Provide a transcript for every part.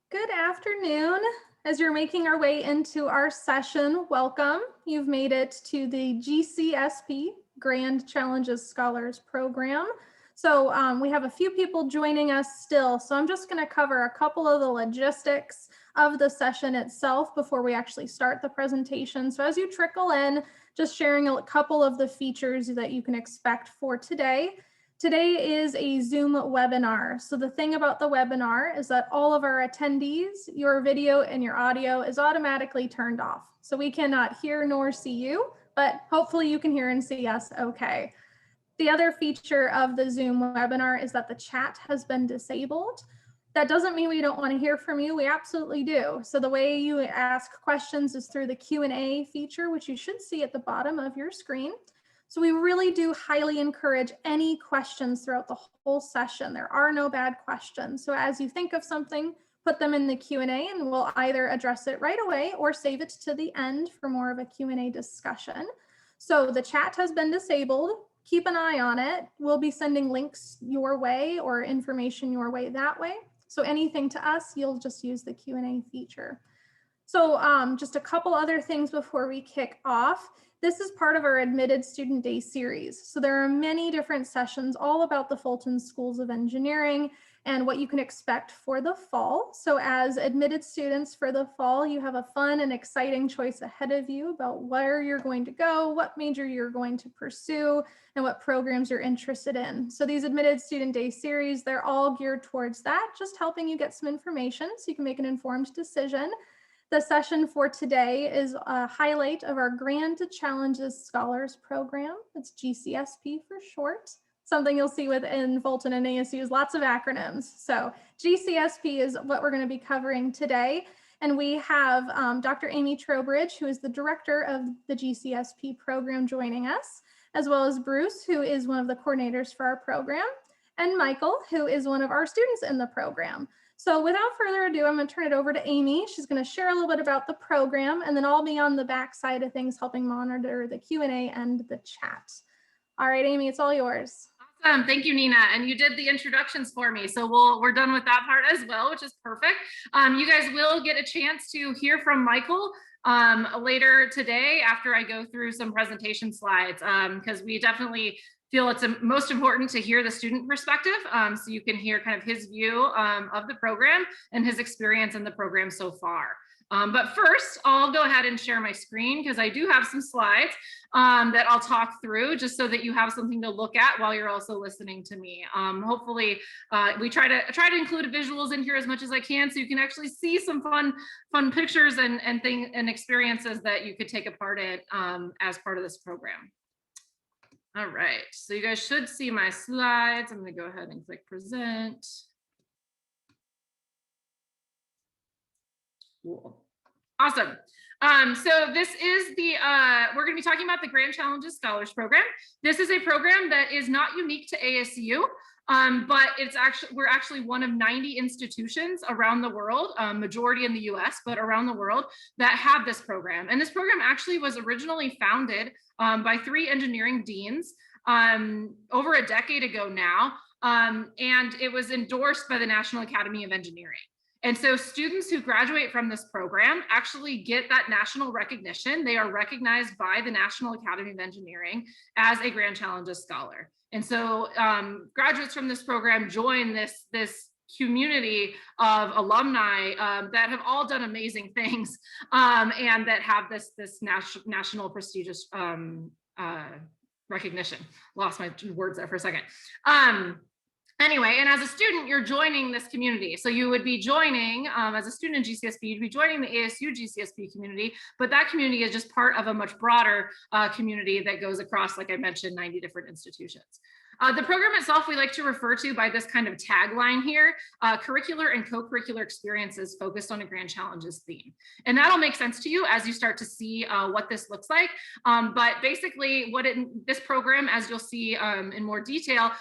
Good afternoon. As you're making our way into our session, welcome. You've made it to the GCSP Grand Challenges Scholars Program. So we have a few people joining us still. So I'm just going to cover a couple of the logistics of the session itself before we actually start the presentation. So as you trickle in, just sharing a couple of the features that you can expect for today. Today is a Zoom webinar. So the thing about the webinar is that all of our attendees, your video and your audio is automatically turned off. So we cannot hear nor see you, but hopefully you can hear and see us okay. The other feature of the Zoom webinar is that the chat has been disabled. That doesn't mean we don't want to hear from you. We absolutely do. So the way you ask questions is through the Q&A feature, which you should see at the bottom of your screen. So we really do highly encourage any questions throughout the whole session. There are no bad questions. So as you think of something, put them in the Q&A and we'll either address it right away or save it to the end for more of a Q&A discussion. So the chat has been disabled. Keep an eye on it. We'll be sending links your way or information your way that way. So anything to us, you'll just use the Q&A feature. So just a couple other things before we kick off. This is part of our Admitted Student Day series. So there are many different sessions all about the Fulton Schools of Engineering and what you can expect for the fall. So as admitted students for the fall, you have a fun and exciting choice ahead of you about where you're going to go, what major you're going to pursue, and what programs you're interested in. So these Admitted Student Day series, they're all geared towards that, just helping you get some information so you can make an informed decision. The session for today is a highlight of our Grand Challenges Scholars Program. It's GCSP for short. Something you'll see within Fulton and ASU's lots of acronyms. So GCSP is what we're going to be covering today. And we have Dr. Amy Trowbridge, who is the director of the GCSP program, joining us, as well as Bruce, who is one of the coordinators for our program, and Michael, who is one of our students in the program. So without further ado, I'm going to turn it over to Amy. She's going to share a little bit about the program, and then I'll be on the back side of things helping monitor the Q&A and the chat. All right, Amy, it's all yours. Awesome. Thank you, Nina. And you did the introductions for me. So we're done with that part as well, which is perfect. You guys will get a chance to hear from Michael later today after I go through some presentation slides, because we definitely feel it's most important to hear the student perspective, so you can hear kind of his view of the program and his experience in the program so far. But first, I'll go ahead and share my screen because I do have some slides that I'll talk through just so that you have something to look at while you're also listening to me. Hopefully, we try to include visuals in here as much as I can so you can actually see some fun pictures and things and experiences that you could take a part in as part of this program. All right, so you guys should see my slides. I'm going to go ahead and click present. Cool. Awesome. So this is we're going to be talking about the Grand Challenges Scholars Program. This is a program that is not unique to ASU, but we're actually one of 90 institutions around the world, majority in the US, but around the world that have this program. And this program actually was originally founded by 3 engineering deans over a decade ago now, and it was endorsed by the National Academy of Engineering. And so students who graduate from this program actually get that national recognition. They are recognized by the National Academy of Engineering as a Grand Challenges Scholar. And so graduates from this program join this community of alumni that have all done amazing things and that have this national prestigious recognition. Lost my words there for a second. Anyway, and as a student, you're joining this community. So you would be joining, as a student in GCSP, you'd be joining the ASU GCSP community, but that community is just part of a much broader community that goes across, like I mentioned, 90 different institutions. The program itself, we like to refer to by this kind of tagline here, curricular and co-curricular experiences focused on a Grand Challenges theme. And that'll make sense to you as you start to see what this looks like. But basically this program, as you'll see in more detail,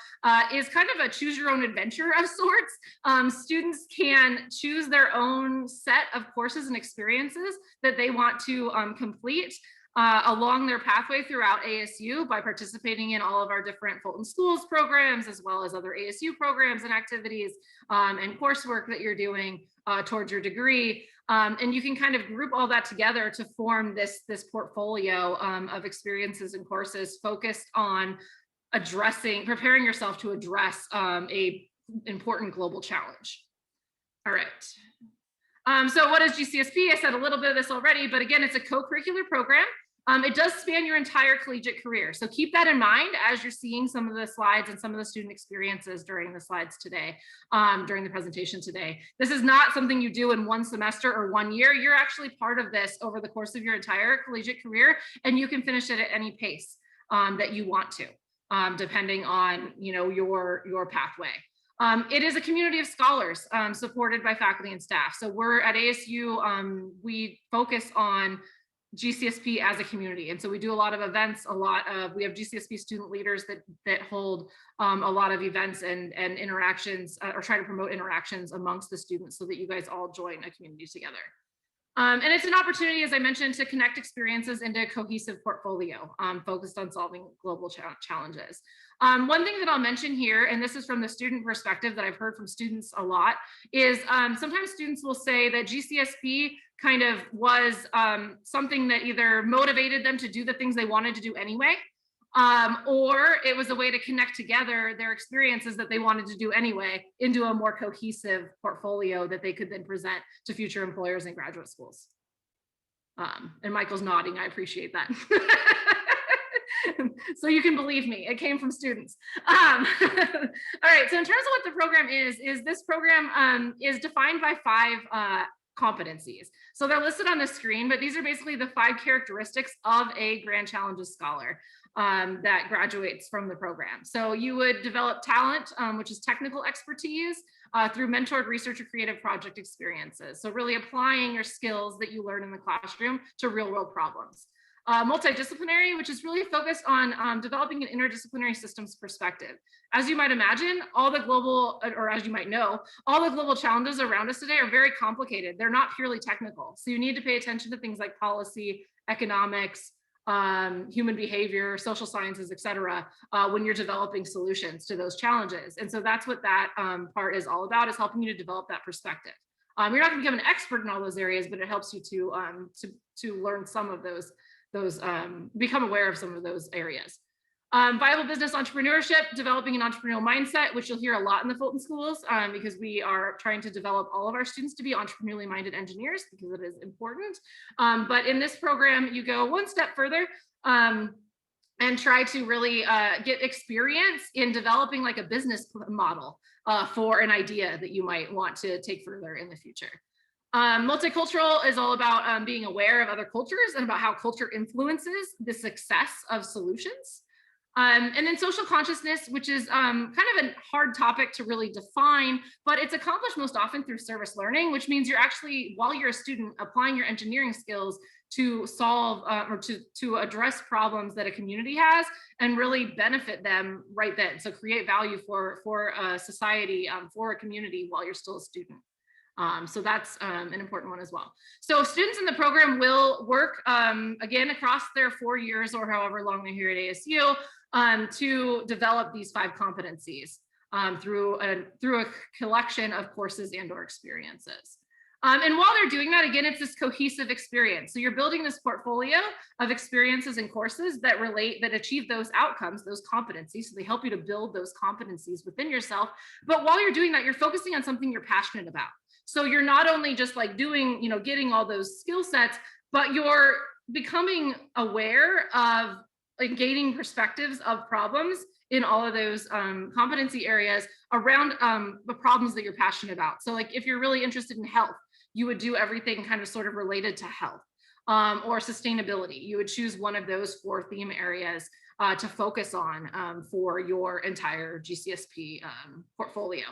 is kind of a choose your own adventure of sorts. Students can choose their own set of courses and experiences that they want to complete. along their pathway throughout ASU by participating in all of our different Fulton Schools programs, as well as other ASU programs and activities and coursework that you're doing towards your degree. And you can kind of group all that together to form this portfolio of experiences and courses focused on preparing yourself to address a important global challenge. All right. So what is GCSP? I said a little bit of this already, but again, it's a co-curricular program. It does span your entire collegiate career. So keep that in mind as you're seeing some of the slides and some of the student experiences during the slides today, during the presentation today. This is not something you do in one semester or 1 year. You're actually part of this over the course of your entire collegiate career, and you can finish it at any pace that you want to, depending on your pathway. It is a community of scholars supported by faculty and staff. So we're at ASU, we focus on GCSP as a community. And so we do a lot of events, we have GCSP student leaders that hold a lot of events and interactions or try to promote interactions amongst the students so that you guys all join a community together. And it's an opportunity, as I mentioned, to connect experiences into a cohesive portfolio focused on solving global challenges. One thing that I'll mention here, and this is from the student perspective that I've heard from students a lot, is sometimes students will say that GCSP kind of was something that either motivated them to do the things they wanted to do anyway, or it was a way to connect together their experiences that they wanted to do anyway into a more cohesive portfolio that they could then present to future employers and graduate schools. And Michael's nodding, I appreciate that. So you can believe me, it came from students. All right, so in terms of what the program is this program is defined by 5 competencies. So they're listed on the screen, but these are basically the 5 characteristics of a Grand Challenges Scholar that graduates from the program. So you would develop talent, which is technical expertise, through mentored research or creative project experiences. So really applying your skills that you learn in the classroom to real world problems. Multidisciplinary, which is really focused on developing an interdisciplinary systems perspective. As you might imagine, all the global, or as you might know, all the global challenges around us today are very complicated. They're not purely technical. So you need to pay attention to things like policy, economics, human behavior, social sciences, et cetera, when you're developing solutions to those challenges. And so that's what that part is all about, is helping you to develop that perspective. You're not going to become an expert in all those areas, but it helps you to learn some of those become aware of some of those areas. Viable business entrepreneurship, developing an entrepreneurial mindset, which you'll hear a lot in the Fulton Schools, because we are trying to develop all of our students to be entrepreneurially minded engineers, because it is important. But in this program, you go one step further and try to really get experience in developing like a business model for an idea that you might want to take further in the future. Multicultural is all about being aware of other cultures and about how culture influences the success of solutions. And then social consciousness, which is kind of a hard topic to really define, but it's accomplished most often through service learning, which means you're actually, while you're a student, applying your engineering skills to solve or to address problems that a community has and really benefit them right then. So create value for society, for a community while you're still a student. So that's an important one as well. So students in the program will work, again, across their 4 years or however long they're here at ASU to develop these 5 competencies through a collection of courses and or experiences. And while they're doing that, again, it's this cohesive experience. So you're building this portfolio of experiences and courses that achieve those outcomes, those competencies. So they help you to build those competencies within yourself. But while you're doing that, you're focusing on something you're passionate about. So you're not only just like doing, getting all those skill sets, but you're becoming aware of like gaining perspectives of problems in all of those competency areas around the problems that you're passionate about. So like if you're really interested in health, you would do everything kind of sort of related to health or sustainability. You would choose one of those 4 theme areas to focus on for your entire GCSP portfolio.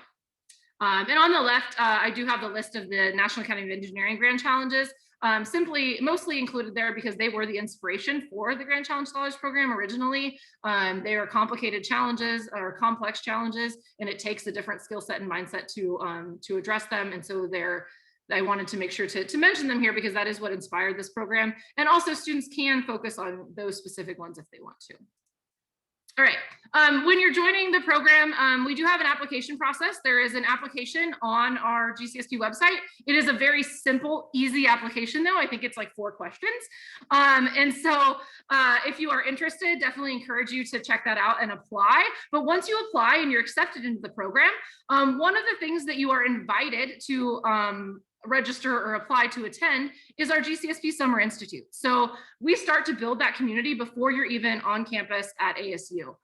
And on the left, I do have the list of the National Academy of Engineering Grand Challenges, mostly included there because they were the inspiration for the Grand Challenge Scholars Program originally. They are complicated challenges or complex challenges, and it takes a different skill set and mindset to address them. And so they're I wanted to make sure to mention them here because that is what inspired this program. And also students can focus on those specific ones if they want to. All right, when you're joining the program, we do have an application process. There is an application on our GCSP website. It is a very simple, easy application though. I think it's like 4 questions. And so if you are interested, definitely encourage you to check that out and apply. But once you apply and you're accepted into the program, one of the things that you are invited to register or apply to attend is our GCSP Summer Institute. So we start to build that community before you're even on campus at ASU.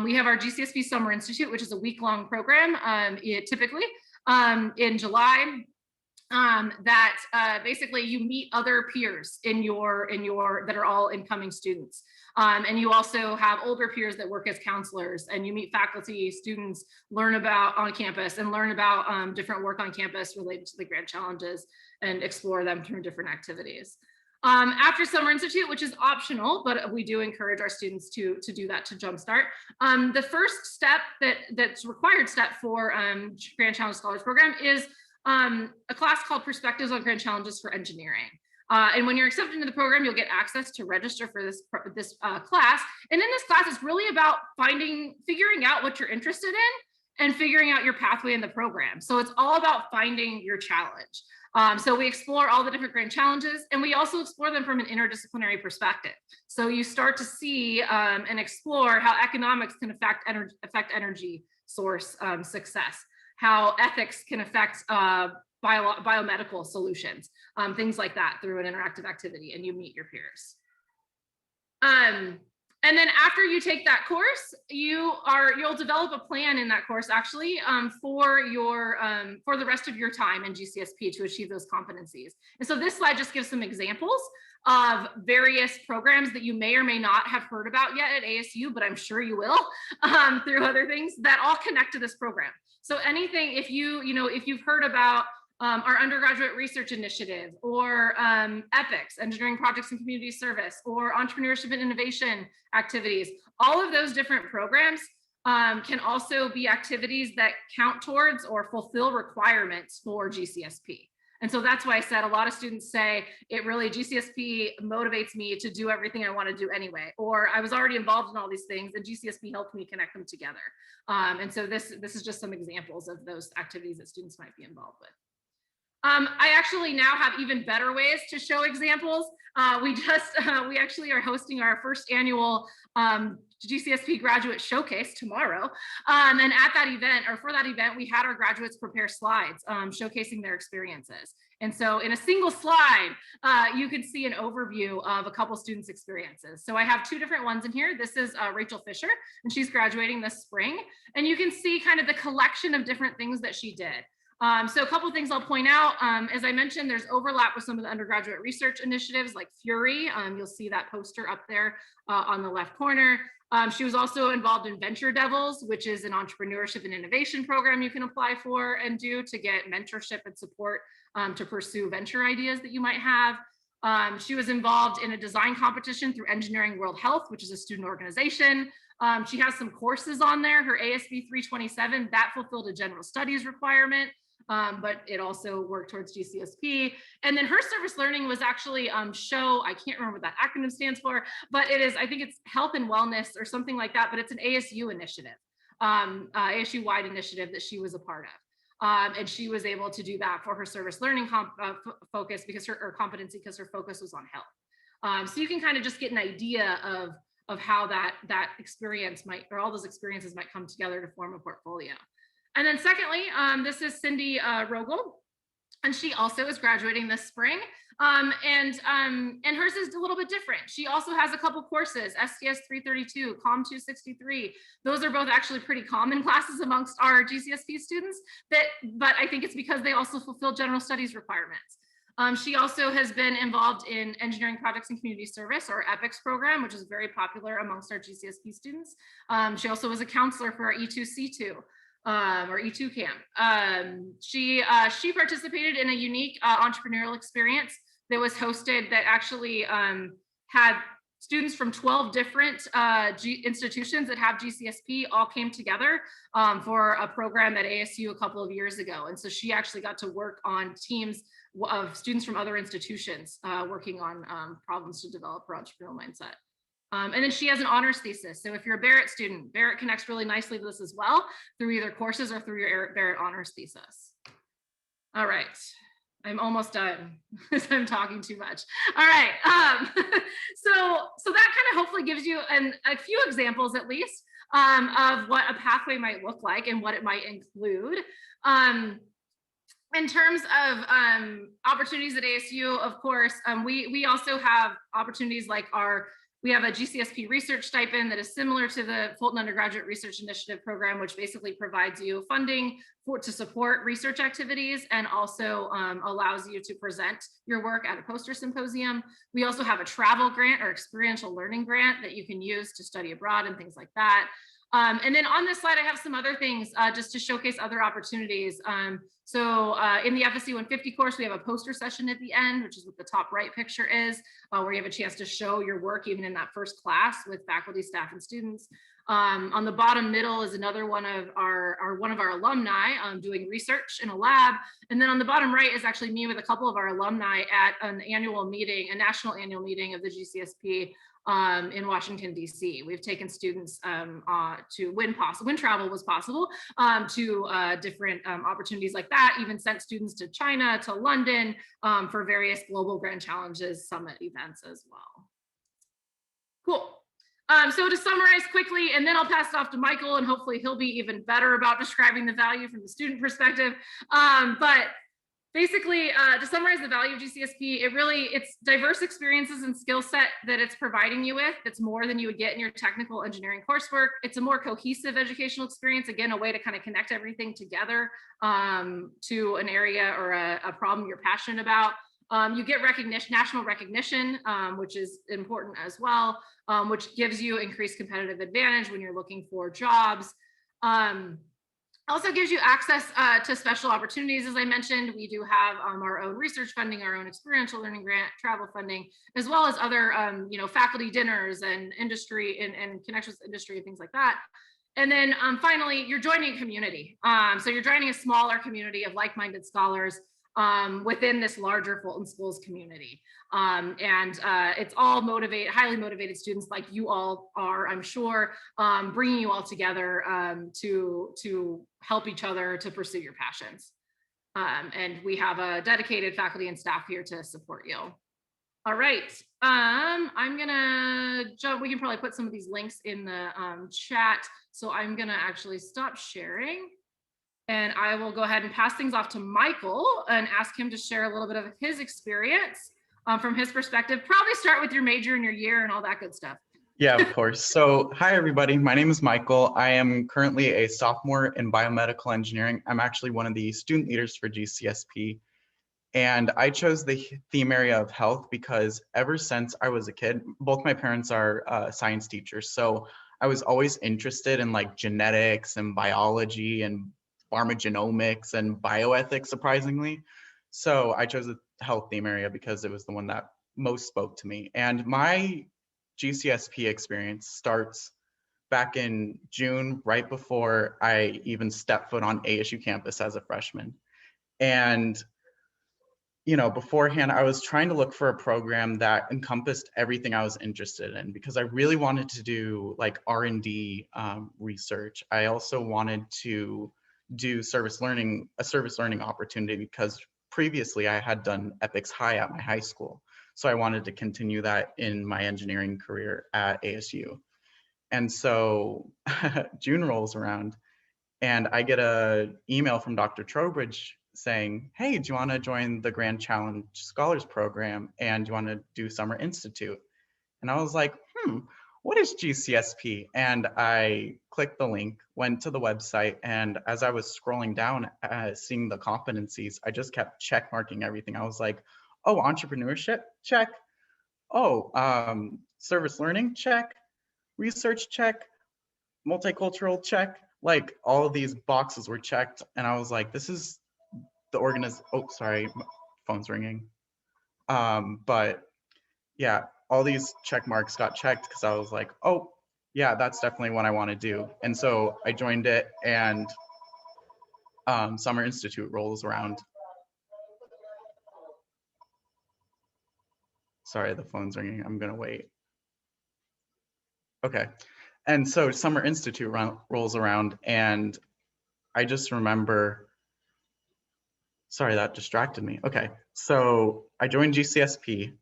We have our GCSP Summer Institute, which is a week-long program, typically in July. That basically you meet other peers in your that are all incoming students. And you also have older peers that work as counselors, and you meet faculty, students, learn about on campus and learn about different work on campus related to the grant challenges and explore them through different activities. After Summer Institute, which is optional, but we do encourage our students to do that to jumpstart. The first step that's required step for Grand Challenge Scholars Program is a class called Perspectives on Grand Challenges for Engineering. And when you're accepted into the program, you'll get access to register for this class. And in this class, it's really about figuring out what you're interested in and figuring out your pathway in the program. So it's all about finding your challenge. So we explore all the different grand challenges, and we also explore them from an interdisciplinary perspective. So you start to see and explore how economics can affect energy source success, how ethics can affect biomedical solutions, things like that through an interactive activity, and you meet your peers. And then after you take that course, you'll develop a plan in that course actually for the rest of your time in GCSP to achieve those competencies. And so this slide just gives some examples of various programs that you may or may not have heard about yet at ASU, but I'm sure you will through other things that all connect to this program. So anything, if you've heard about our undergraduate research initiative, or EPICS, engineering projects and community service, or entrepreneurship and innovation activities, all of those different programs can also be activities that count towards or fulfill requirements for GCSP. And so that's why I said a lot of students say GCSP motivates me to do everything I want to do anyway, or I was already involved in all these things and GCSP helped me connect them together. And so this is just some examples of those activities that students might be involved with. I actually now have even better ways to show examples. We actually are hosting our first annual GCSP graduate showcase tomorrow. And at that event, or for that event, we had our graduates prepare slides showcasing their experiences. And so in a single slide, you can see an overview of a couple students' experiences. So I have 2 different ones in here. This is Rachel Fisher, and she's graduating this spring. And you can see kind of the collection of different things that she did. So a couple of things I'll point out. As I mentioned, there's overlap with some of the undergraduate research initiatives like Fury. You'll see that poster up there on the left corner. She was also involved in Venture Devils, which is an entrepreneurship and innovation program you can apply for and do to get mentorship and support to pursue venture ideas that you might have. She was involved in a design competition through Engineering World Health, which is a student organization. She has some courses on there. Her ASB 327, that fulfilled a general studies requirement. But it also worked towards GCSP. And then her service learning was actually I can't remember what that acronym stands for, but it is, I think it's health and wellness or something like that, but it's an ASU initiative, ASU-wide initiative that she was a part of. And she was able to do that for her service learning focus because her competency, because her focus was on health. So you can kind of just get an idea of how that experience or all those experiences might come together to form a portfolio. And then secondly, this is Cindy Rogel, and she also is graduating this spring. And hers is a little bit different. She also has a couple courses, STS 332, COM 263. Those are both actually pretty common classes amongst our GCSP students, but I think it's because they also fulfill general studies requirements. She also has been involved in engineering projects and community service, or EPICS program, which is very popular amongst our GCSP students. She also was a counselor for our E2C2. Or E2 camp. She participated in a unique entrepreneurial experience that was hosted that actually had students from 12 different institutions that have GCSP all came together for a program at ASU a couple of years ago. And so she actually got to work on teams of students from other institutions working on problems to develop her entrepreneurial mindset. And then she has an honors thesis. So if you're a Barrett student, Barrett connects really nicely to this as well through either courses or through your Barrett honors thesis. All right. I'm almost done because I'm talking too much. All right. So that kind of hopefully gives you a few examples at least of what a pathway might look like and what it might include. In terms of opportunities at ASU, of course, we also have opportunities like we have a GCSP research stipend that is similar to the Fulton Undergraduate Research Initiative program, which basically provides you funding to support research activities and also allows you to present your work at a poster symposium. We also have a travel grant or experiential learning grant that you can use to study abroad and things like that. And then on this slide, I have some other things just to showcase other opportunities. So in the FSC 150 course, we have a poster session at the end, which is what the top right picture is, where you have a chance to show your work even in that first class with faculty, staff, and students. On the bottom middle is another one of our alumni doing research in a lab. And then on the bottom right is actually me with a couple of our alumni at an annual meeting, a national annual meeting of the GCSP in Washington, DC. We've taken students to when travel was possible to different opportunities like that, even sent students to China, to London for various Global Grand Challenges Summit events as well. Cool. So to summarize quickly, and then I'll pass it off to Michael, and hopefully he'll be even better about describing the value from the student perspective. But basically, to summarize the value of GCSP, it's diverse experiences and skill set that it's providing you with. It's more than you would get in your technical engineering coursework. It's a more cohesive educational experience. Again, a way to kind of connect everything together to an area or a problem you're passionate about. You get national recognition, which is important as well, which gives you increased competitive advantage when you're looking for jobs. Also gives you access to special opportunities. As I mentioned, we do have our own research funding, our own experiential learning grant, travel funding, as well as other faculty dinners and industry and connections with industry and things like that. And then finally, you're joining a community. So you're joining a smaller community of like-minded scholars within this larger Fulton Schools community. It's all highly motivated students like you all are, I'm sure, bringing you all together to help each other to pursue your passions. And we have a dedicated faculty and staff here to support you. All right, I'm gonna jump. We can probably put some of these links in the chat. So I'm gonna actually stop sharing. And I will go ahead and pass things off to Michael and ask him to share a little bit of his experience from his perspective. Probably start with your major and your year and all that good stuff. Yeah, of course. So hi, everybody. My name is Michael. I am currently a sophomore in biomedical engineering. I'm actually one of the student leaders for GCSP. And I chose the theme area of health because ever since I was a kid, both my parents are science teachers. So I was always interested in like genetics and biology and pharmacogenomics and bioethics, surprisingly. So I chose the health theme area because it was the one that most spoke to me. And my GCSP experience starts back in June, right before I even stepped foot on ASU campus as a freshman. And beforehand, I was trying to look for a program that encompassed everything I was interested in because I really wanted to do like R&D research. I also wanted to do a service learning opportunity because previously I had done EPICS High at my high school. So I wanted to continue that in my engineering career at ASU. And so June rolls around and I get an email from Dr. Trowbridge saying, hey, do you want to join the Grand Challenge Scholars Program and do you want to do Summer Institute? And I was like, what is GCSP? And I clicked the link, went to the website, and as I was scrolling down, seeing the competencies, I just kept check marking everything. I was like, oh, entrepreneurship, check. Oh, service learning, check. Research, check. Multicultural, check. Like all of these boxes were checked. And I was like, this is the oh, sorry, my phone's ringing. But yeah, all these check marks got checked because I was like, oh, yeah, that's definitely what I want to do. And so I joined it, and Summer Institute rolls around. Sorry, the phone's ringing. I'm going to wait. Okay. And so Summer Institute rolls around, and I just remember, sorry, that distracted me. Okay. So I joined GCSP,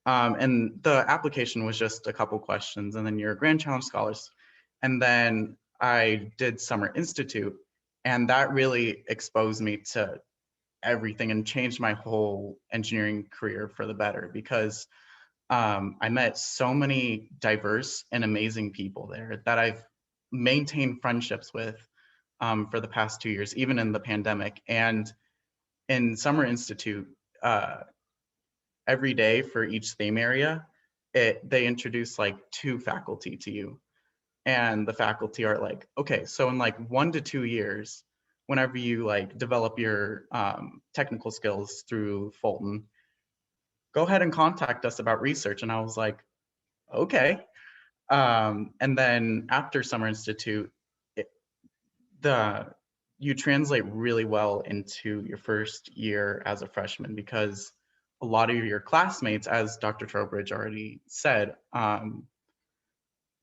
and the application was just a couple questions, and then you're a Grand Challenge Scholars. And then I did Summer Institute, and that really exposed me to everything and changed my whole engineering career for the better, because I met so many diverse and amazing people there that I've maintained friendships with for the past 2 years, even in the pandemic. And in Summer Institute, every day for each theme area, they introduce like 2 faculty to you. And the faculty are like, okay, so in like 1 to 2 years, whenever you like develop your technical skills through Fulton, go ahead and contact us about research. And I was like, okay. And then after Summer Institute, you translate really well into your first year as a freshman, because a lot of your classmates, as Dr. Trowbridge already said,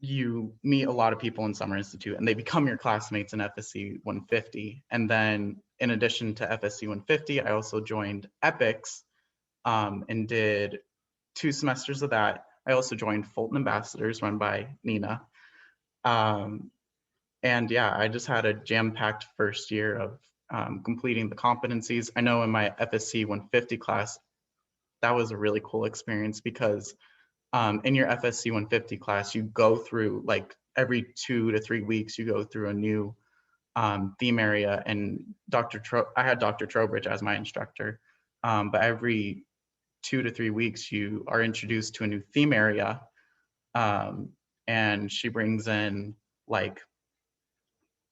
you meet a lot of people in Summer Institute and they become your classmates in FSC 150. And then in addition to FSC 150, I also joined EPICS and did 2 semesters of that. I also joined Fulton Ambassadors run by Nina. And yeah, I just had a jam-packed first year of completing the competencies. I know in my FSC 150 class, that was a really cool experience, because in your FSC 150 class, you go through like every 2 to 3 weeks, you go through a new theme area. And I had Dr. Trowbridge as my instructor, but every 2 to 3 weeks, you are introduced to a new theme area, and she brings in like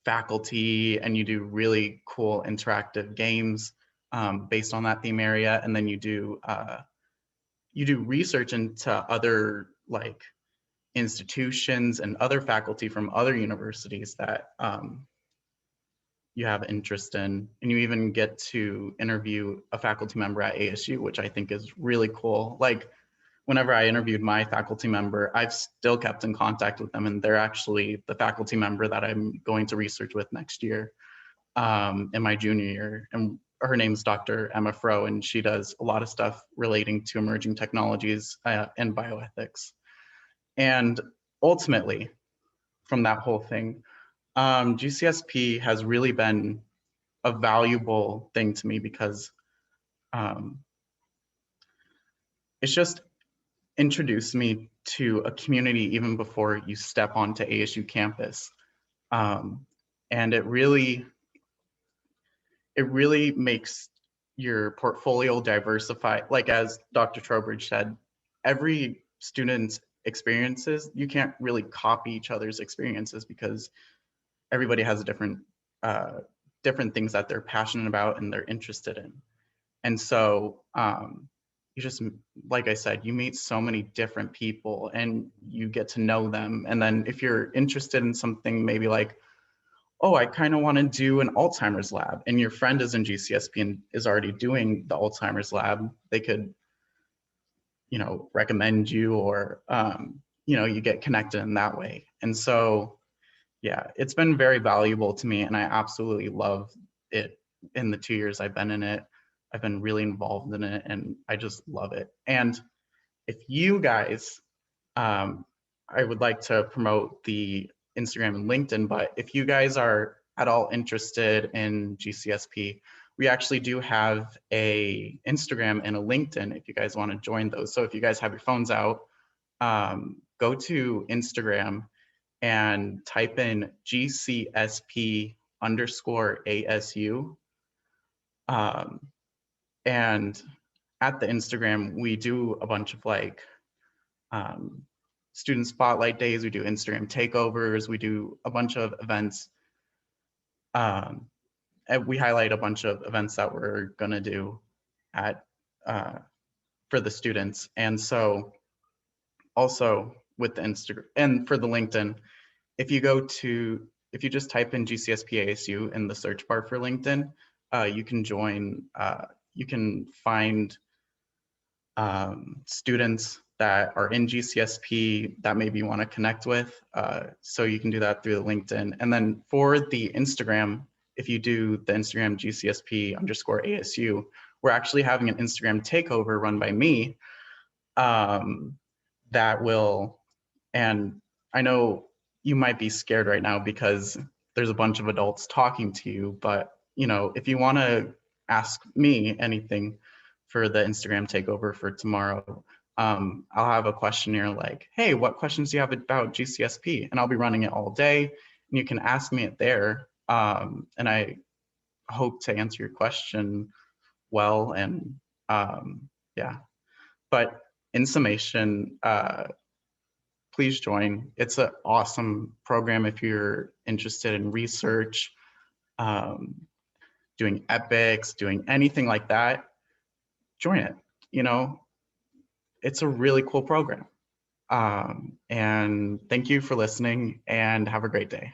faculty, and you do really cool interactive games based on that theme area. And then you do research into other like institutions and other faculty from other universities that you have interest in. And you even get to interview a faculty member at ASU, which I think is really cool. Like whenever I interviewed my faculty member, I've still kept in contact with them, and they're actually the faculty member that I'm going to research with next year in my junior year. And her name's Dr. Emma Froh, and she does a lot of stuff relating to emerging technologies and bioethics. And ultimately, from that whole thing, GCSP has really been a valuable thing to me, because it's just introduced me to a community even before you step onto ASU campus. And it really makes your portfolio diversify. Like as Dr. Trowbridge said, every student's experiences, you can't really copy each other's experiences, because everybody has a different things that they're passionate about and they're interested in. And so you just, like I said, you meet so many different people and you get to know them. And then if you're interested in something, maybe like, oh, I kind of want to do an Alzheimer's lab, and your friend is in GCSP and is already doing the Alzheimer's lab, they could, recommend you, or, you get connected in that way. And so, yeah, it's been very valuable to me, and I absolutely love it. In the 2 years I've been in it, I've been really involved in it, and I just love it. And if you guys, I would like to promote the Instagram and LinkedIn, but if you guys are at all interested in GCSP, we actually do have a Instagram and a LinkedIn if you guys want to join those. So if you guys have your phones out, go to Instagram and type in GCSP_ASU. And at the Instagram, we do a bunch of like student spotlight days, we do Instagram takeovers, we do a bunch of events. And we highlight a bunch of events that we're gonna do at for the students. And so Also with the Instagram and for the LinkedIn, if you just type in GCSP ASU in the search bar for LinkedIn, you can join, you can find students that are in GCSP that maybe you want to connect with. So you can do that through the LinkedIn. And then for the Instagram, if you do the Instagram GCSP_ASU, we're actually having an Instagram takeover run by me that will, and I know you might be scared right now because there's a bunch of adults talking to you, but if you want to ask me anything for the Instagram takeover for tomorrow, I'll have a questionnaire like, hey, what questions do you have about GCSP? And I'll be running it all day, and you can ask me it there. And I hope to answer your question well. And yeah, but in summation, please join. It's an awesome program if you're interested in research, doing epics, doing anything like that. Join it. It's a really cool program. And thank you for listening, and have a great day.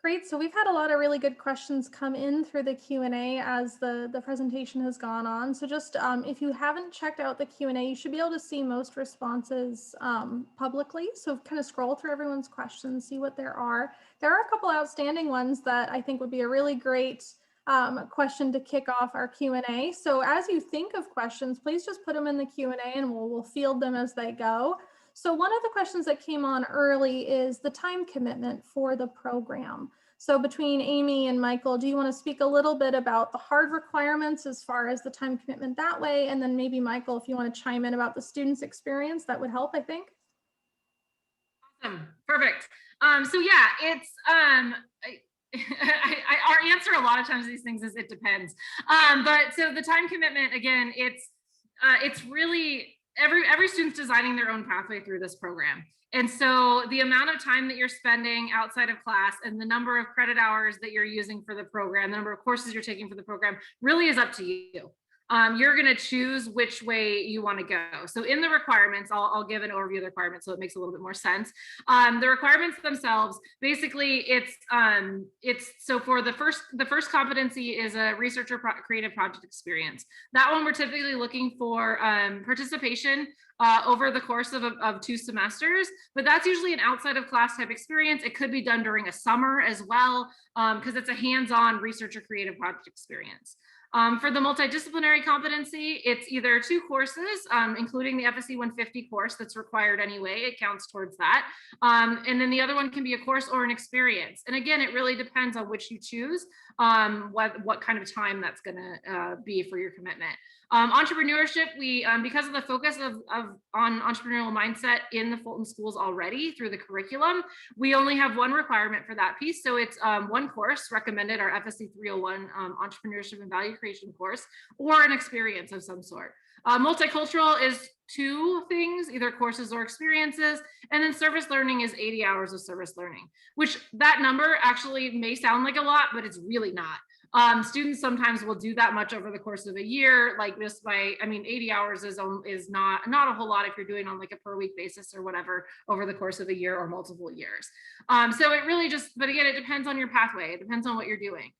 Great. So we've had a lot of really good questions come in through the Q&A as the presentation has gone on. So just if you haven't checked out the Q&A, you should be able to see most responses publicly. So kind of scroll through everyone's questions, see what there are. There are a couple outstanding ones that I think would be a really great question to kick off our Q&A. So as you think of questions, please just put them in the Q&A and we'll field them as they go. So one of the questions that came on early is the time commitment for the program. So between Amy and Michael, do you want to speak a little bit about the hard requirements as far as the time commitment that way? And then maybe Michael, if you want to chime in about the student's experience, that would help, I think. Awesome. Perfect. So yeah, it's our answer a lot of times these things is it depends. But so the time commitment, again, it's really every student's designing their own pathway through this program. And so the amount of time that you're spending outside of class and the number of credit hours that you're using for the program, the number of courses you're taking for the program really is up to you. You're going to choose which way you want to go. So in the requirements, I'll give an overview of the requirements so it makes a little bit more sense. The requirements themselves, basically, it's so for the first competency is a researcher creative project experience. That one we're typically looking for participation over the course of 2 semesters, but that's usually an outside of class type experience. It could be done during a summer as well, because it's a hands-on researcher creative project experience. For the multidisciplinary competency, it's either 2 courses, including the FSE 150 course that's required anyway, it counts towards that. And then the other one can be a course or an experience. And again, it really depends on which you choose, what kind of time that's gonna be for your commitment. Entrepreneurship, we because of the focus on entrepreneurial mindset in the Fulton schools already through the curriculum, we only have 1 requirement for that piece. So it's 1 course recommended, our FSC 301 entrepreneurship and value creation course, or an experience of some sort. Multicultural is 2 things, either courses or experiences, and then service learning is 80 hours of service learning, which that number actually may sound like a lot, but it's really not. Students sometimes will do that much over the course of a year, like just by, 80 hours is not a whole lot if you're doing on like a per week basis or whatever over the course of a year or multiple years. So it really but again, it depends on your pathway. It depends on what you're doing.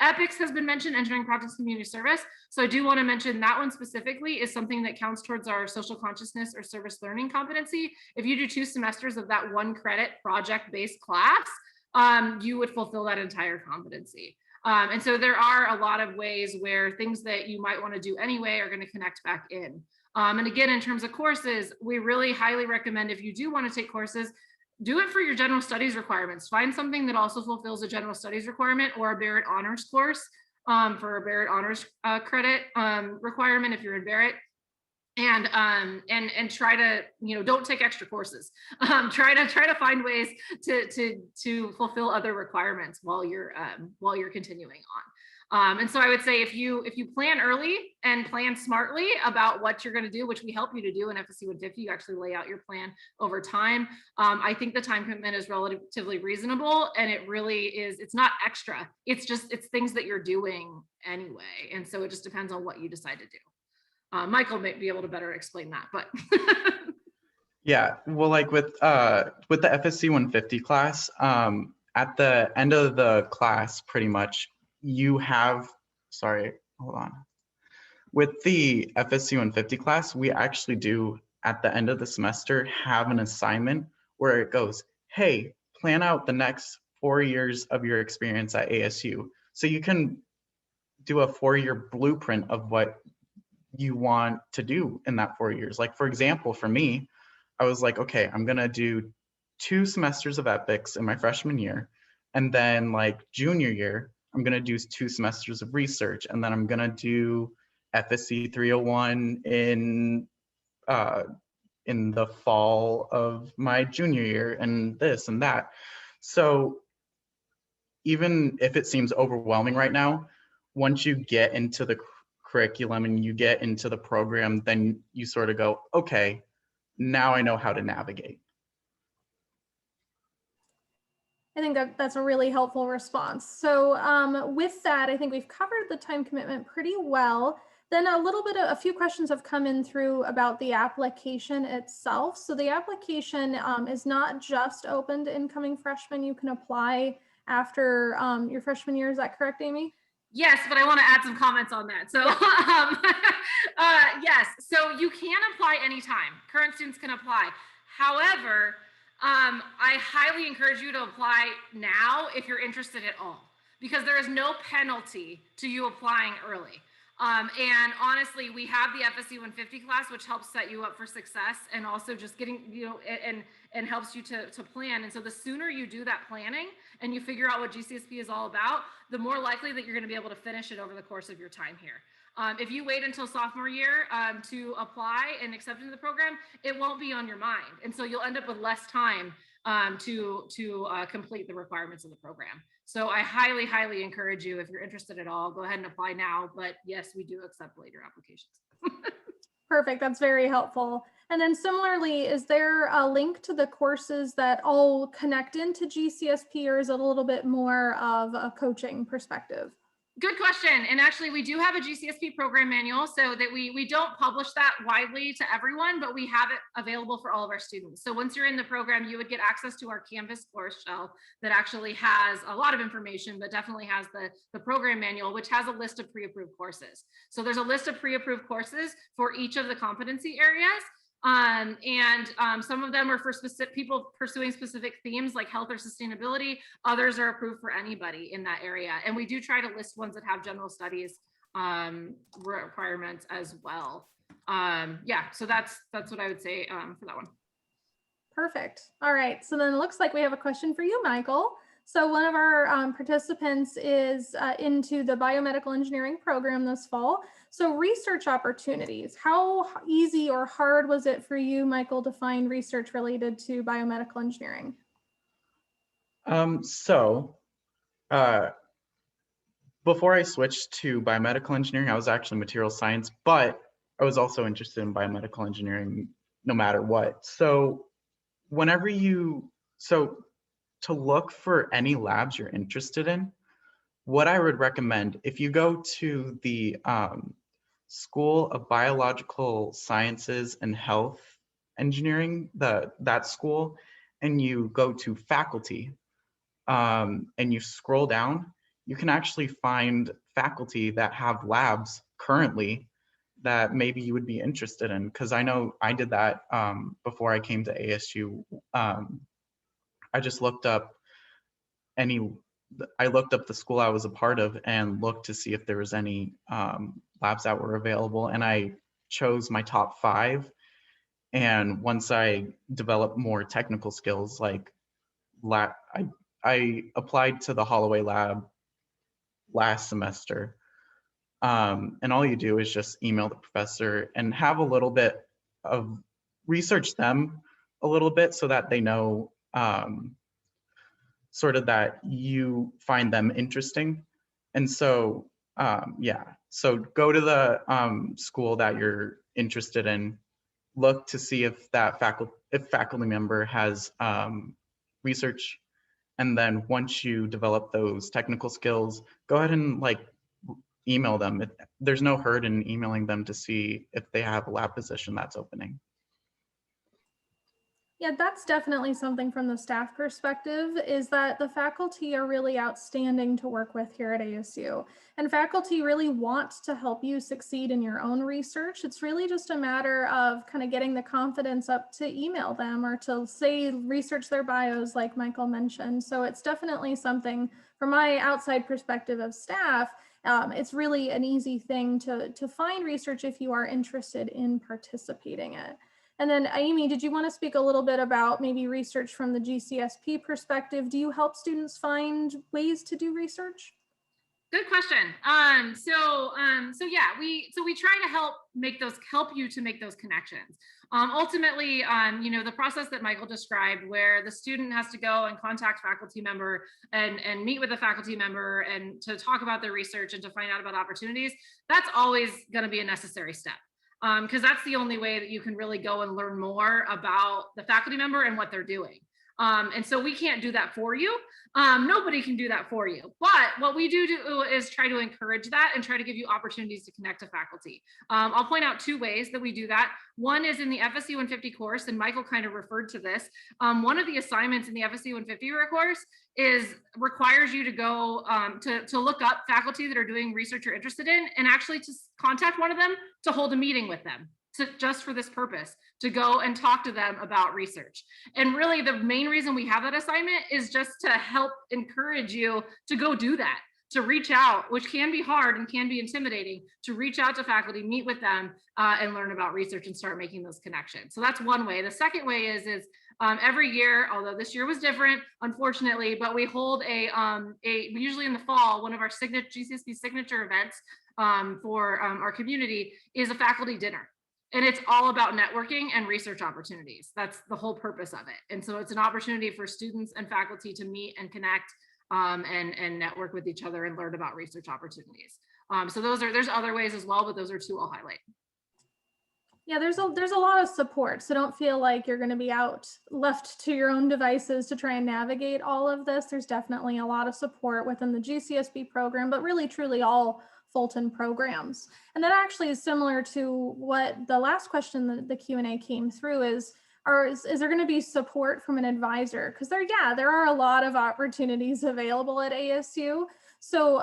Epics has been mentioned, engineering projects community service. So I do want to mention that one specifically is something that counts towards our social consciousness or service learning competency. If you do 2 semesters of that 1 credit project-based class, you would fulfill that entire competency. And so there are a lot of ways where things that you might want to do anyway are going to connect back in. And again, in terms of courses, we really highly recommend if you do want to take courses, do it for your general studies requirements. Find something that also fulfills a general studies requirement or a Barrett honors course for a Barrett honors credit requirement if you're in Barrett. And try to, don't take extra courses. Try to find ways to fulfill other requirements while you're continuing on. And so I would say if you plan early and plan smartly about what you're going to do, which we help you to do in FSC 150, you actually lay out your plan over time. I think the time commitment is relatively reasonable, and it really is. It's not extra. It's things that you're doing anyway, and so it just depends on what you decide to do. Michael may be able to better explain that, but Yeah, well, like with the FSC 150 class, at the end of the class, pretty much you have, sorry, hold on. With the FSC 150 class, we actually do at the end of the semester have an assignment where it goes, hey, plan out the next 4 years of your experience at ASU. So you can do a 4-year blueprint of what you want to do in that 4 years. Like, for example, for me, I was like, okay, I'm going to do 2 semesters of ethics in my freshman year. And then like junior year, I'm going to do 2 semesters of research. And then I'm going to do FSC 301 in the fall of my junior year and this and that. So even if it seems overwhelming right now, once you get into the curriculum and you get into the program, then you sort of go, okay, now I know how to navigate. I think that's a really helpful response. So with that, I think we've covered the time commitment pretty well. Then a few questions have come in through about the application itself. So the application is not just open to incoming freshmen. You can apply after your freshman year. Is that correct, Amy? yes, but I want to add some comments on that. So yes, so you can apply anytime. Current students can apply. However, I highly encourage you to apply now if you're interested at all, because there is no penalty to you applying early. And honestly, we have the FSC 150 class, which helps set you up for success and also just getting, and helps you to plan. And so the sooner you do that planning and you figure out what GCSP is all about, the more likely that you're going to be able to finish it over the course of your time here. If you wait until sophomore year to apply and accept into the program, it won't be on your mind. And so you'll end up with less time to complete the requirements of the program. So I highly, highly encourage you, if you're interested at all, go ahead and apply now. But yes, we do accept later applications. Perfect. That's very helpful. And then similarly, is there a link to the courses that all connect into GCSP, or is it a little bit more of a coaching perspective? Good question. And actually, we do have a GCSP program manual, so that we don't publish that widely to everyone, but we have it available for all of our students. So once you're in the program, you would get access to our Canvas course shell that actually has a lot of information, but definitely has the program manual, which has a list of pre-approved courses. So there's a list of pre-approved courses for each of the competency areas. Some of them are for specific people pursuing specific themes like health or sustainability. Others are approved for anybody in that area. And we do try to list ones that have general studies requirements as well. Yeah, so that's what I would say for that one. Perfect. All right. So then it looks like we have a question for you, Michael. So one of our participants is into the biomedical engineering program this fall. So research opportunities, how easy or hard was it for you, Michael, to find research related to biomedical engineering? Before I switched to biomedical engineering, I was actually material science, but I was also interested in biomedical engineering no matter what. So to look for any labs you're interested in, what I would recommend, if you go to the School of Biological Sciences and Health Engineering, that school, and you go to faculty and you scroll down, you can actually find faculty that have labs currently that maybe you would be interested in. Because I know I did that before I came to ASU. I just looked up the school I was a part of and looked to see if there was any labs that were available, and I chose my top 5. And once I developed more technical skills, like I applied to the Holloway lab last semester, and all you do is just email the professor and have a little bit of research them a little bit so that they know sort of that you find them interesting. And so, yeah, so go to the school that you're interested in, look to see if that faculty member has research. And then once you develop those technical skills, go ahead and like email them. There's no hurt in emailing them to see if they have a lab position that's opening. Yeah, that's definitely something from the staff perspective, is that the faculty are really outstanding to work with here at ASU. And faculty really want to help you succeed in your own research. It's really just a matter of kind of getting the confidence up to email them or to say research their bios, like Michael mentioned. So it's definitely something from my outside perspective of staff. It's really an easy thing to find research if you are interested in participating in it. And then Amy, did you want to speak a little bit about maybe research from the GCSP perspective? Do you help students find ways to do research? Good question. So yeah, we try to help you to make those connections. Ultimately, the process that Michael described, where the student has to go and contact faculty member and meet with a faculty member and to talk about their research and to find out about opportunities, that's always going to be a necessary step. Because that's the only way that you can really go and learn more about the faculty member and what they're doing. And so we can't do that for you. Nobody can do that for you. But what we do is try to encourage that and try to give you opportunities to connect to faculty. I'll point out 2 ways that we do that. One is in the FSC 150 course, and Michael kind of referred to this. One of the assignments in the FSC 150 course requires you to go to look up faculty that are doing research you're interested in, and actually to contact one of them to hold a meeting with them. Just for this purpose, to go and talk to them about research. And really the main reason we have that assignment is just to help encourage you to go do that, to reach out, which can be hard and can be intimidating, to reach out to faculty, meet with them, and learn about research and start making those connections. So that's one way. The second way is every year, although this year was different, unfortunately, but we hold usually in the fall, one of our GCSP signature events for our community is a faculty dinner. And it's all about networking and research opportunities. That's the whole purpose of it. And so it's an opportunity for students and faculty to meet and connect and network with each other and learn about research opportunities. So there's other ways as well, but those are 2 I'll highlight. Yeah, there's a lot of support. So don't feel like you're going to be left to your own devices to try and navigate all of this. There's definitely a lot of support within the GCSP program, but really truly all Fulton programs. And that actually is similar to what the last question that the Q&A came through is there going to be support from an advisor? Because there are a lot of opportunities available at ASU. So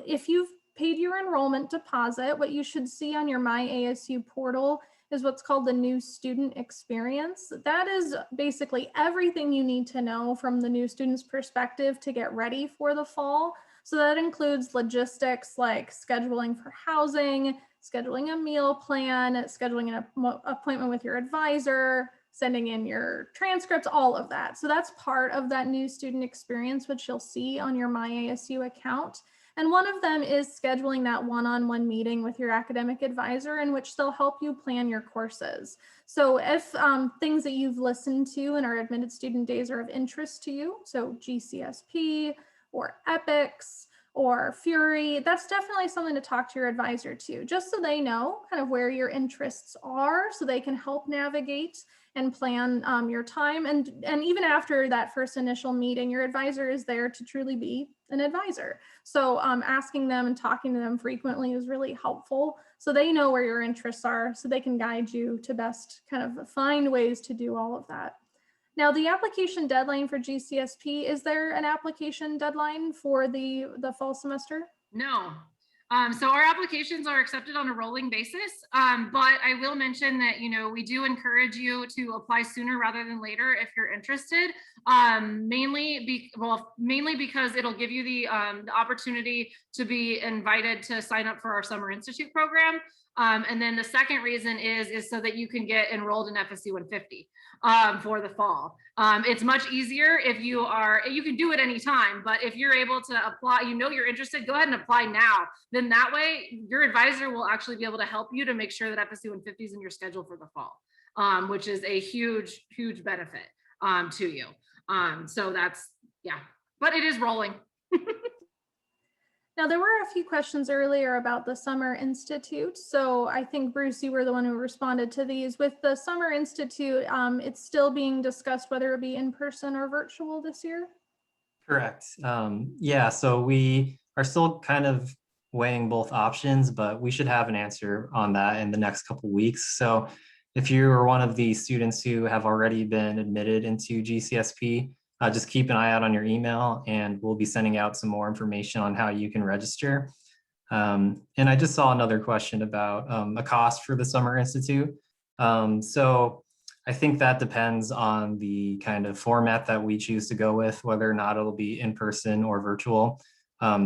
if you've paid your enrollment deposit, what you should see on your My ASU portal is what's called the new student experience. That is basically everything you need to know from the new student's perspective to get ready for the fall. So that includes logistics like scheduling for housing, scheduling a meal plan, scheduling an appointment with your advisor, sending in your transcripts, all of that. So that's part of that new student experience, which you'll see on your My ASU account. And one of them is scheduling that one-on-one meeting with your academic advisor in which they'll help you plan your courses. So if things that you've listened to in our admitted student days are of interest to you, so GCSP or EPICS or Fury, that's definitely something to talk to your advisor to, just so they know kind of where your interests are, so they can help navigate and plan your time. And even after that first initial meeting, your advisor is there to truly be an advisor. So asking them and talking to them frequently is really helpful, so they know where your interests are, so they can guide you to best kind of find ways to do all of that. Now, the application deadline for GCSP, is there an application deadline for the fall semester? No. So our applications are accepted on a rolling basis, but I will mention that, we do encourage you to apply sooner rather than later if you're interested, mainly because it'll give you the opportunity to be invited to sign up for our Summer Institute program. And then the second reason is so that you can get enrolled in FSC 150 for the fall. It's much easier if you can do it anytime, but if you're able to apply, you're interested, go ahead and apply now. Then that way your advisor will actually be able to help you to make sure that FSC 150 is in your schedule for the fall, which is a huge, huge benefit to you. So that's, yeah, but it is rolling. Now, there were a few questions earlier about the Summer Institute. So I think, Bruce, you were the one who responded to these. With the Summer Institute, it's still being discussed whether it be in person or virtual this year? Correct. Yeah, so we are still kind of weighing both options, but we should have an answer on that in the next couple of weeks. So if you are one of the students who have already been admitted into GCSP, just keep an eye out on your email, and we'll be sending out some more information on how you can register. And I just saw another question about a cost for the Summer Institute. So I think that depends on the kind of format that we choose to go with, whether or not it'll be in person or virtual.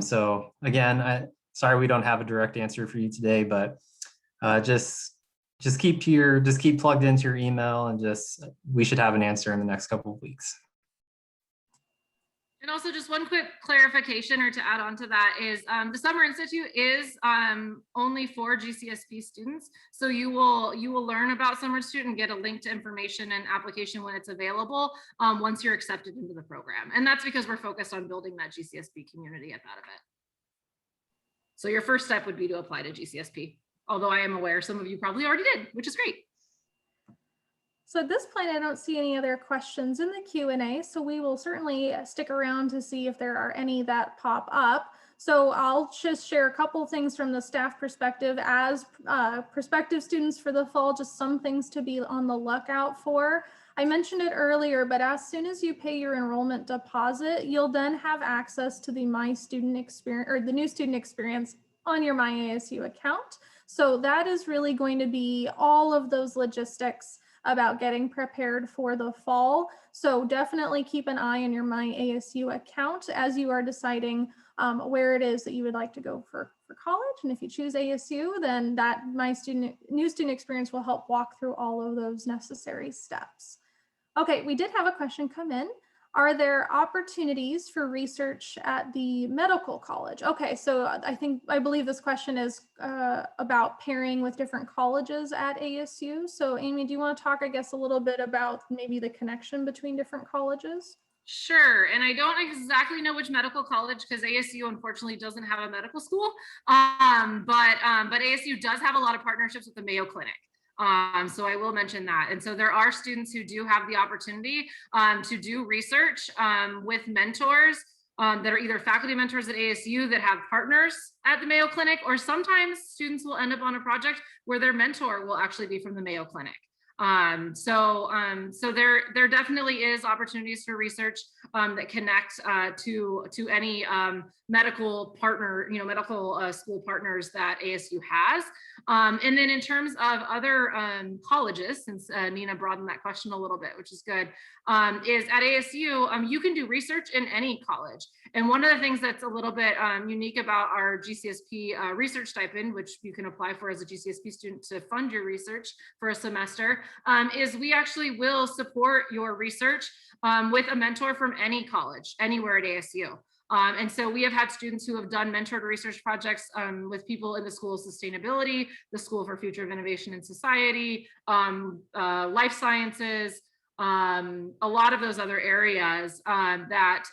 So again, sorry we don't have a direct answer for you today, but just keep plugged into your email, and we should have an answer in the next couple of weeks. And also just one quick clarification or to add on to that is the Summer Institute is only for GCSP students. So you will learn about Summer Institute and get a link to information and application when it's available once you're accepted into the program. And that's because we're focused on building that GCSP community at that event. So your first step would be to apply to GCSP, although I am aware some of you probably already did, which is great. So at this point, I don't see any other questions in the Q&A, so we will certainly stick around to see if there are any that pop up. So I'll just share a couple things from the staff perspective as prospective students for the fall, just some things to be on the lookout for. I mentioned it earlier, but as soon as you pay your enrollment deposit, you'll then have access to the My Student Experience, or the new student experience, on your My ASU account. So that is really going to be all of those logistics about getting prepared for the fall. So definitely keep an eye on your My ASU account as you are deciding where it is that you would like to go for college. And if you choose ASU, then that new student experience will help walk through all of those necessary steps. Okay, we did have a question come in. Are there opportunities for research at the medical college? Okay, so I believe this question is about pairing with different colleges at ASU. So Amy, do you want to talk, I guess, a little bit about maybe the connection between different colleges? Sure, and I don't exactly know which medical college, because ASU unfortunately doesn't have a medical school, but ASU does have a lot of partnerships with the Mayo Clinic. So I will mention that. And so there are students who do have the opportunity to do research with mentors that are either faculty mentors at ASU that have partners at the Mayo Clinic, or sometimes students will end up on a project where their mentor will actually be from the Mayo Clinic. So there definitely is opportunities for research that connect to any medical partner, medical school partners that ASU has. And then in terms of other colleges, since Nina broadened that question a little bit, which is good, is at ASU, you can do research in any college. And one of the things that's a little bit unique about our GCSP research stipend, which you can apply for as a GCSP student to fund your research for a semester, is we actually will support your research with a mentor from any college, anywhere at ASU. And so we have had students who have done mentored research projects with people in the School of Sustainability, the School for Future of Innovation and Society, Life Sciences, a lot of those other areas that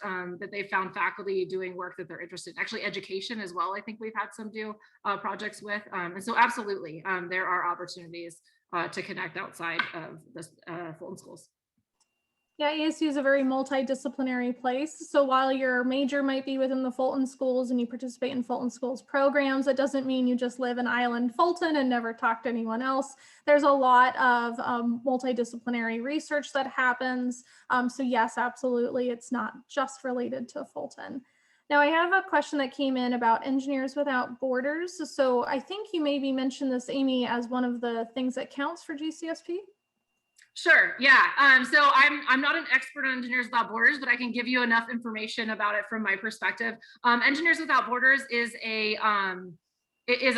they found faculty doing work that they're interested in. Actually, education as well, I think we've had some do projects with. And so absolutely, there are opportunities to connect outside of the Fulton schools. Yeah, ASU is a very multidisciplinary place. So while your major might be within the Fulton schools and you participate in Fulton schools programs, it doesn't mean you just live in Island Fulton and never talk to anyone else. There's a lot of multidisciplinary research that happens. So yes, absolutely, it's not just related to Fulton. Now I have a question that came in about Engineers Without Borders. So I think you maybe mentioned this, Amy, as one of the things that counts for GCSP. Sure. Yeah. So I'm not an expert on Engineers Without Borders, but I can give you enough information about it from my perspective. Engineers Without Borders is a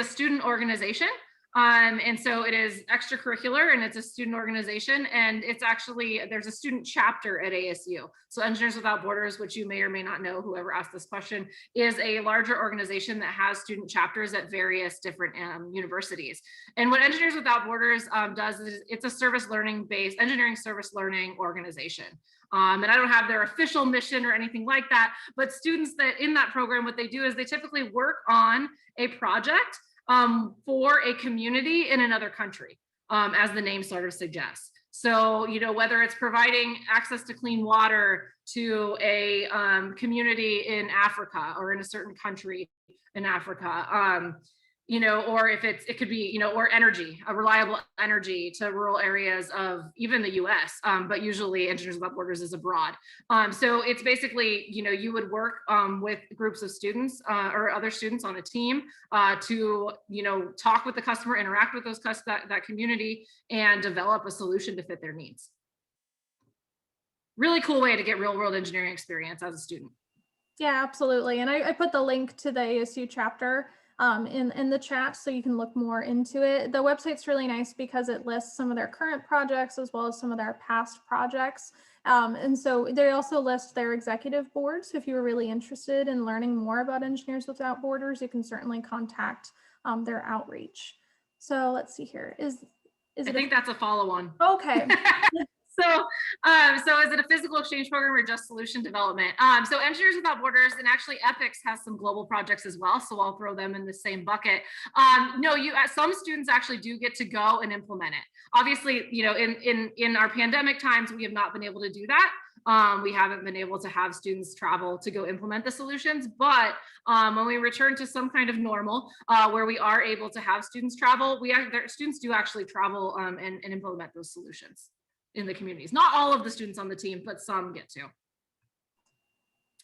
student organization. And so it is extracurricular, and it's a student organization, and it's actually, there's a student chapter at ASU. So Engineers Without Borders, which you may or may not know, whoever asked this question, is a larger organization that has student chapters at various different universities. And what Engineers Without Borders does is it's a service learning based, engineering service learning organization. And I don't have their official mission or anything like that, but students that in that program, what they do is they typically work on a project for a community in another country, as the name sort of suggests. So, you know, whether it's providing access to clean water to a community in Africa or in a certain country in Africa, you know, or if it could be, you know, or energy, a reliable energy to rural areas of even the US, but usually Engineers Without Borders is abroad. So it's basically, you know, you would work with groups of students or other students on a team to, you know, talk with the customer, interact with that community, and develop a solution to fit their needs. Really cool way to get real world engineering experience as a student. Yeah, absolutely. And I put the link to the ASU chapter in the chat so you can look more into it. The website's really nice because it lists some of their current projects as well as some of their past projects. And so they also list their executive boards. So if you were really interested in learning more about Engineers Without Borders, you can certainly contact their outreach. So let's see here. I think that's a follow-on. Okay. So is it a physical exchange program or just solution development? So Engineers Without Borders, and actually EPICS has some global projects as well, so I'll throw them in the same bucket. No, some students actually do get to go and implement it. Obviously, you know, in our pandemic times, we have not been able to do that. We haven't been able to have students travel to go implement the solutions, but when we return to some kind of normal where we are able to have students travel, students do actually travel and implement those solutions in the communities. Not all of the students on the team, but some get to.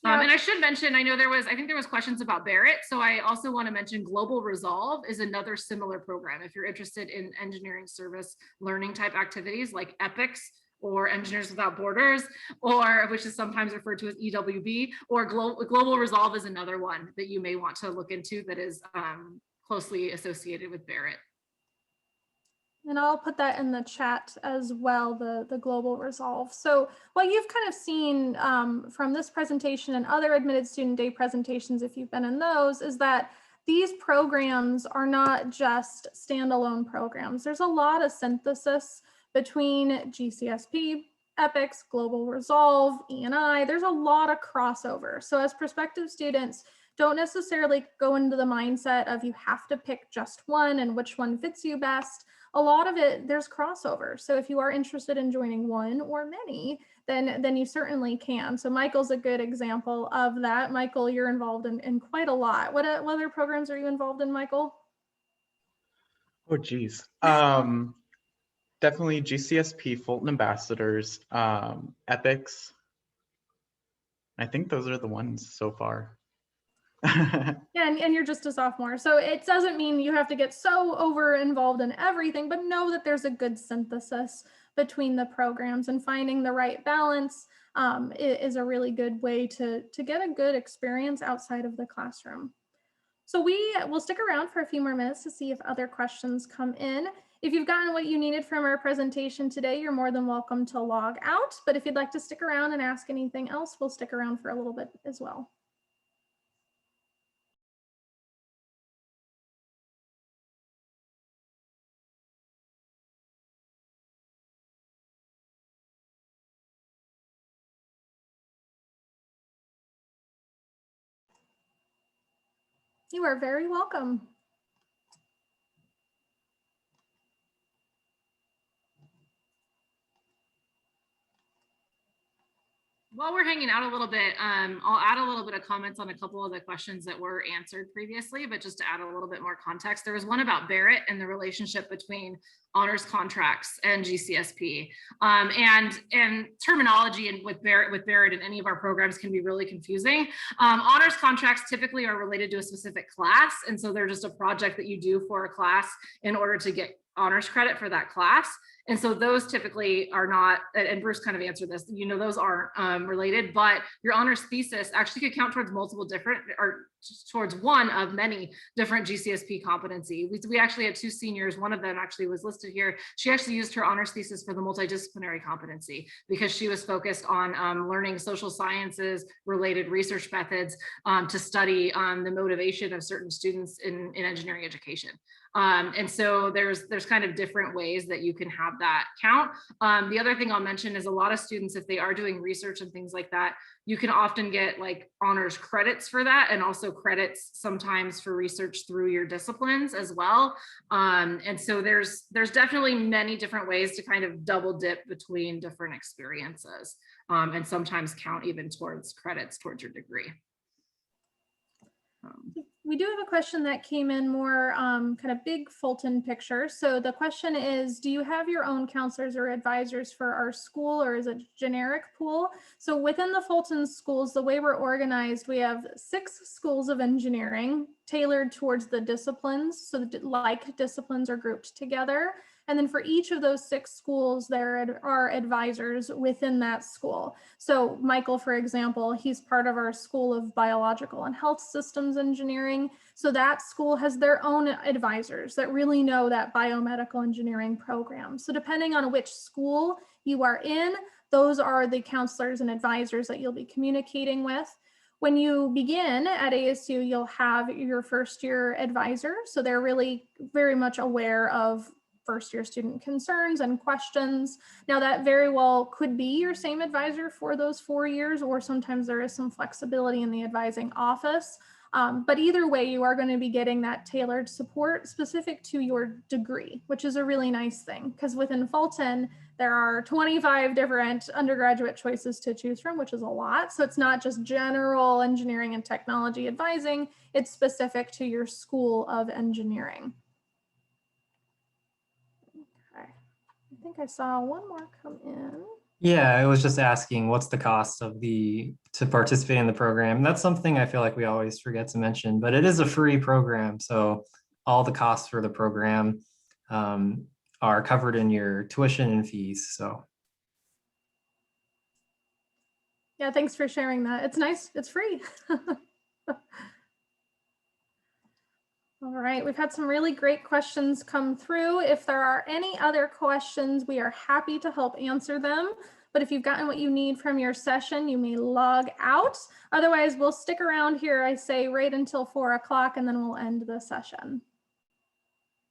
And I should mention, I think there was questions about Barrett. So I also want to mention Global Resolve is another similar program. If you're interested in engineering service learning type activities like EPICS or Engineers Without Borders, or which is sometimes referred to as EWB, or Global Resolve is another one that you may want to look into that is closely associated with Barrett. And I'll put that in the chat as well, the Global Resolve. So what you've kind of seen from this presentation and other Admitted Student Day presentations, if you've been in those, is that these programs are not just standalone programs. There's a lot of synthesis between GCSP, EPICS, Global Resolve, E&I. There's a lot of crossover. So as prospective students, don't necessarily go into the mindset of you have to pick just one and which one fits you best. A lot of it, there's crossover. So if you are interested in joining one or many, then you certainly can. So Michael's a good example of that. Michael, you're involved in quite a lot. What other programs are you involved in, Michael? Oh, geez. Definitely GCSP, Fulton Ambassadors, EPICS. I think those are the ones so far. Yeah, and you're just a sophomore. So it doesn't mean you have to get so over involved in everything, but know that there's a good synthesis between the programs, and finding the right balance is a really good way to get a good experience outside of the classroom. So we will stick around for a few more minutes to see if other questions come in. If you've gotten what you needed from our presentation today, you're more than welcome to log out. But if you'd like to stick around and ask anything else, we'll stick around for a little bit as well. You are very welcome. While we're hanging out a little bit, I'll add a little bit of comments on a couple of the questions that were answered previously, but just to add a little bit more context, there was one about Barrett and the relationship between honors contracts and GCSP, and terminology and with Barrett in any of our programs can be really confusing. Honors contracts typically are related to a specific class, and so they're just a project that you do for a class in order to get honors credit for that class. And so those typically are not, and Bruce kind of answered this, you know, those aren't related, but your honors thesis actually could count towards multiple different, or towards one of many different GCSP competency. We actually had two seniors, one of them actually was listed here. She actually used her honors thesis for the multidisciplinary competency because she was focused on learning social sciences related research methods to study the motivation of certain students in engineering education. And so there's kind of different ways that you can have that count. The other thing I'll mention is a lot of students, if they are doing research and things like that, you can often get like honors credits for that, and also credits sometimes for research through your disciplines as well. And so there's definitely many different ways to kind of double dip between different experiences, and sometimes count even towards credits towards your degree. We do have a question that came in more kind of big Fulton picture. So the question is, do you have your own counselors or advisors for our school, or is it generic pool? So within the Fulton schools, the way we're organized, we have 6 schools of engineering tailored towards the disciplines. So the like disciplines are grouped together. And then for each of those 6 schools, there are advisors within that school. So Michael, for example, he's part of our School of Biological and Health Systems Engineering. So that school has their own advisors that really know that biomedical engineering program. So depending on which school you are in, those are the counselors and advisors that you'll be communicating with. When you begin at ASU, you'll have your first year advisor. So they're really very much aware of first year student concerns and questions. Now that very well could be your same advisor for those 4 years, or sometimes there is some flexibility in the advising office. But either way, you are going to be getting that tailored support specific to your degree, which is a really nice thing, because within Fulton, there are 25 different undergraduate choices to choose from, which is a lot. So it's not just general engineering and technology advising, it's specific to your school of engineering. I think I saw one more come in. Yeah, I was just asking what's the cost of to participate in the program. That's something I feel like we always forget to mention, but it is a free program. So all the costs for the program are covered in your tuition and fees. So. Yeah, thanks for sharing that. It's nice, it's free. All right, we've had some really great questions come through. If there are any other questions, we are happy to help answer them. But if you've gotten what you need from your session, you may log out. Otherwise, we'll stick around here, I say, right until 4 o'clock, and then we'll end the session.